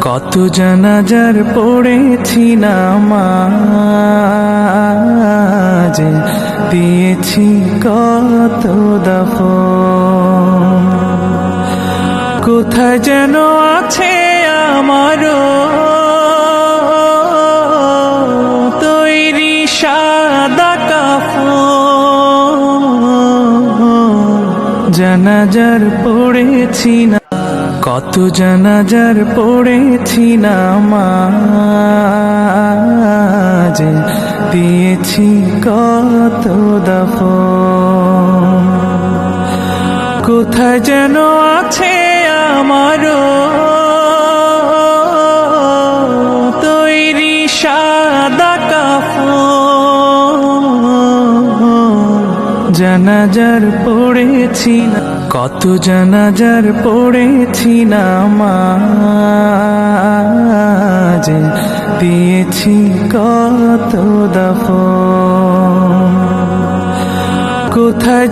কত জানাজার পড়েছি নামাজ, দিয়েছি কত দাফন। কোথায় যেন আছে আমারও তৈরি সাদা কাফন। জানাজার পড়েছি না, কত জানাজার পড়েছি নামাজ, দিয়েছি কত দাফন। কোথায় যেন আছে আমারও তৈরি সাদা কাফন। জানাজার পড়েছি না, কত জানাজার পড়েছি নামাজ, দিয়েছি কত দাফন। কোথায়